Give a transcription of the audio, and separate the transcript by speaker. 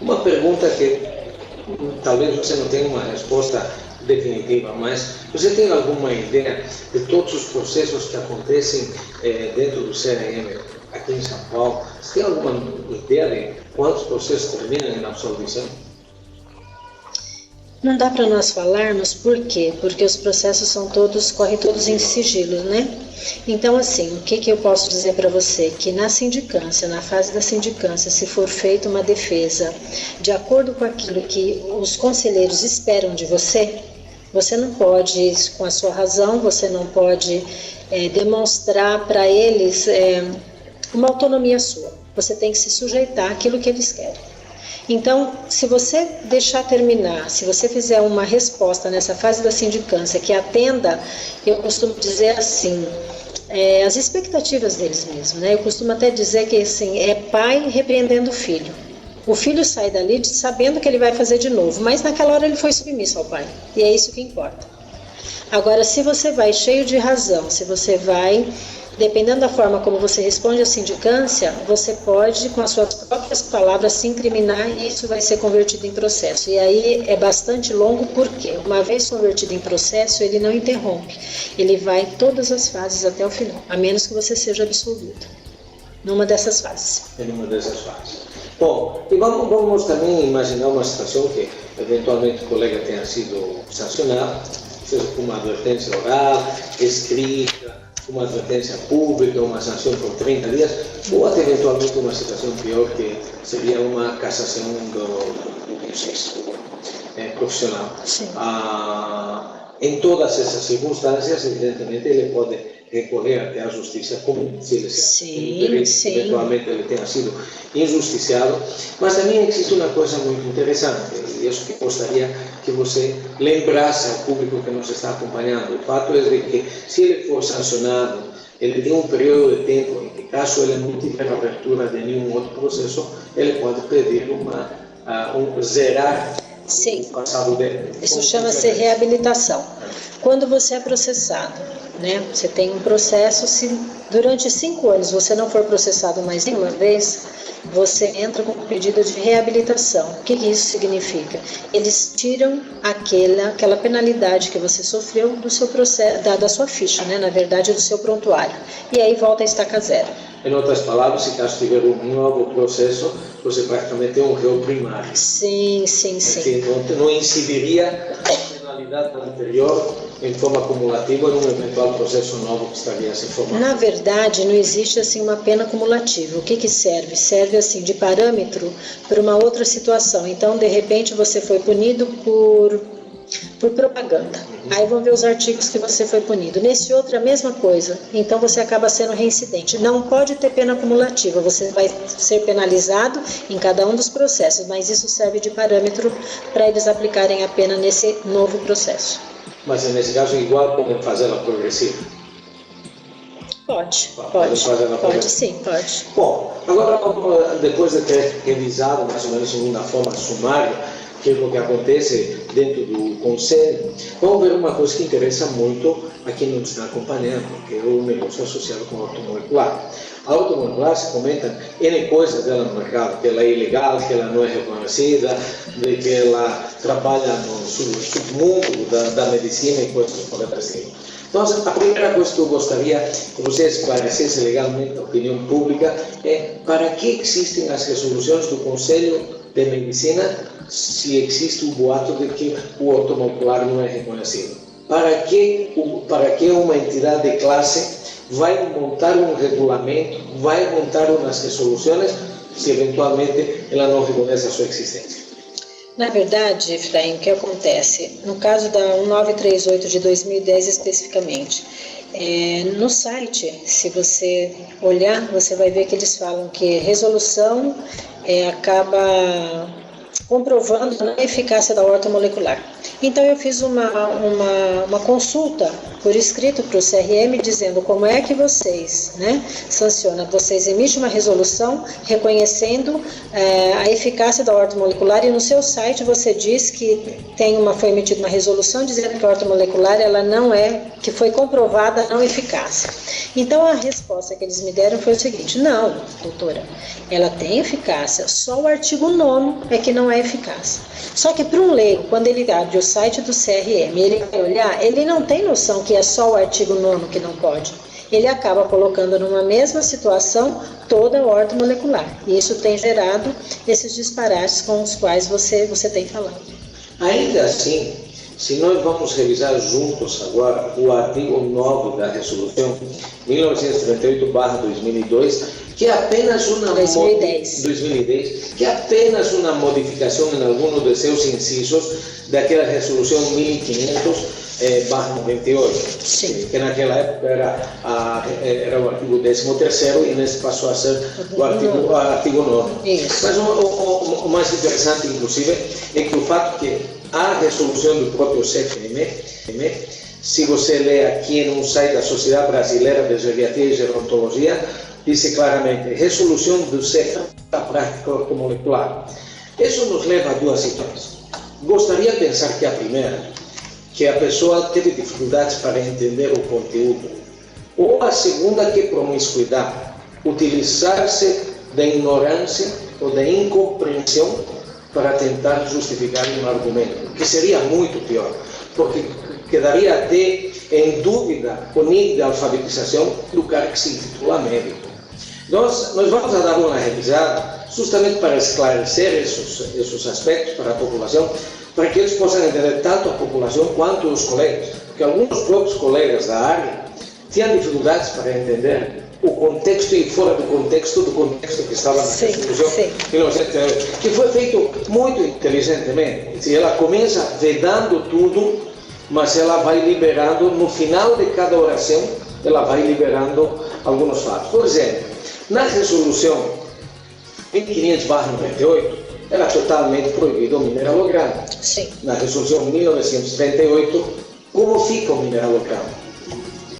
Speaker 1: Uma pergunta que talvez você não tenha uma resposta definitiva, mas você tem alguma ideia de todos os processos que acontecem dentro do CRM aqui em São Paulo? Você tem alguma ideia de quantos processos terminam em absolvição?
Speaker 2: Não dá para nós falarmos por quê? Porque os processos correm todos em sigilo, né? Então, assim, o que eu posso dizer para você? Que na sindicância, na fase da sindicância, se for feita uma defesa de acordo com aquilo que os conselheiros esperam de você, você não pode, com a sua razão, você não pode demonstrar para eles uma autonomia sua. Você tem que se sujeitar àquilo que eles querem. Então, se você deixar terminar, se você fizer uma resposta nessa fase da sindicância que atenda, eu costumo dizer assim, as expectativas deles mesmo, né? Eu costumo até dizer que assim, é pai repreendendo o filho. O filho sai dali sabendo que ele vai fazer de novo, mas naquela hora ele foi submisso ao pai, e é isso que importa. Agora, se você vai cheio de razão, se você vai... Dependendo da forma como você responde à sindicância, você pode, com as suas próprias palavras, se incriminar e isso vai ser convertido em processo. E aí é bastante longo porque, uma vez convertido em processo, ele não interrompe. Ele vai todas as fases até o final, a menos que você seja absolvido numa dessas fases.
Speaker 1: Numa dessas fases. Bom, e vamos também imaginar uma situação que, eventualmente, o colega tenha sido sancionado, seja com uma advertência oral, escrita, uma advertência pública, uma sanção por 30 dias, ou até eventualmente uma situação pior, que seria uma cassação do processo profissional. Em todas essas circunstâncias, evidentemente, ele pode recorrer até à justiça comum, se ele eventualmente ele tenha sido injusticiado. Mas também existe uma coisa muito interessante, e isso que gostaria que você lembrasse ao público que nos está acompanhando. O fato é de que, se ele for sancionado, ele tem um período de tempo em que, caso ele não tiver abertura de nenhum outro processo, ele pode pedir zerar o passado dele.
Speaker 2: Isso chama-se reabilitação. Quando você é processado, né? Você tem um processo, se durante 5 anos você não for processado mais nenhuma vez, você entra com um pedido de reabilitação. O que isso significa? Eles tiram aquela penalidade que você sofreu do seu processo, da sua ficha, né? Na verdade, do seu prontuário. E aí volta a estaca zero.
Speaker 1: Em outras palavras, se caso tiver um novo processo, você praticamente é um réu primário.
Speaker 2: Sim.
Speaker 1: Então, não incidiria a penalidade anterior em forma acumulativa num eventual processo novo que estaria se formando.
Speaker 2: Na verdade, não existe assim uma pena cumulativa. O que serve? Serve assim de parâmetro para uma outra situação. Então, de repente, você foi punido por propaganda. Aí vão ver os artigos que você foi punido. Nesse outro, a mesma coisa. Então, você acaba sendo reincidente. Não pode ter pena cumulativa. Você vai ser penalizado em cada um dos processos, mas isso serve de parâmetro para eles aplicarem a pena nesse novo processo.
Speaker 1: Mas, nesse caso, igual podem fazê-la progressiva?
Speaker 2: Pode sim.
Speaker 1: Bom, agora, depois de ter revisado mais ou menos de uma forma sumária que é o que acontece dentro do Conselho, vamos ver uma coisa que interessa muito a quem nos está acompanhando, que é o negócio associado com a automolecular. A automolecular se comenta N coisas dela no mercado, que ela é ilegal, que ela não é reconhecida, de que ela trabalha no submundo da medicina e coisas por assim. Então, a primeira coisa que eu gostaria que você esclarecesse legalmente a opinião pública é para que existem as resoluções do Conselho de Medicina se existe o boato de que o automolecular não é reconhecido. Para que uma entidade de classe vai montar um regulamento, vai montar umas resoluções se eventualmente ela não reconhece a sua existência?
Speaker 2: Na verdade, Efraim, o que acontece? No caso da 1938 de 2010 especificamente, no site, se você olhar, você vai ver que eles falam que resolução acaba comprovando a não eficácia da horta molecular. Então eu fiz uma consulta por escrito para o CRM dizendo como é que vocês, né, sancionam, vocês emitem uma resolução reconhecendo a eficácia da horta molecular, e no seu site você diz que foi emitida uma resolução dizendo que a horta molecular ela não que foi comprovada não eficácia. Então a resposta que eles me deram foi o seguinte: não, doutora, ela tem eficácia, só o artigo 9º é que não é eficaz. Só que para um leigo, quando ele abre o site do CRM, ele vai olhar, ele não tem noção que é só o artigo 9º que não pode. Ele acaba colocando numa mesma situação toda a horta molecular. E isso tem gerado esses disparates com os quais você tem falado.
Speaker 1: Ainda assim, se nós vamos revisar juntos agora o artigo 9 da resolução 1938/2002, que é apenas uma 2010, que é apenas uma modificação em alguns de seus incisos daquela resolução 1500/98, que naquela época era o artigo 13º e nesse passou a ser o artigo 9. Mas o mais interessante, inclusive, é que o fato que a resolução do próprio CFM, se você lê aqui no site da Sociedade Brasileira de Geriatria e Gerontologia, diz claramente: resolução do CFM da prática ortomolecular. Isso nos leva a duas situações. Gostaria de pensar que a primeira, que a pessoa teve dificuldades para entender o conteúdo, ou a segunda, que promiscuidade, utilizar-se da ignorância ou da incompreensão para tentar justificar um argumento, que seria muito pior, porque quedaria até em dúvida o nível de alfabetização do cara que se intitula médico. Nós vamos dar uma revisada justamente para esclarecer esses aspectos para a população, para que eles possam entender tanto a população quanto os colegas, porque alguns próprios colegas da área tinham dificuldades para entender o contexto e fora do contexto que estava na resolução 1938, que foi feito muito inteligentemente. Ela começa vedando tudo, mas ela vai liberando, no final de cada oração, ela vai liberando alguns fatos. Por exemplo, na resolução 1500/98, era totalmente proibido o mineralograma.
Speaker 2: Sim.
Speaker 1: Na resolução 1938, como fica o mineralograma?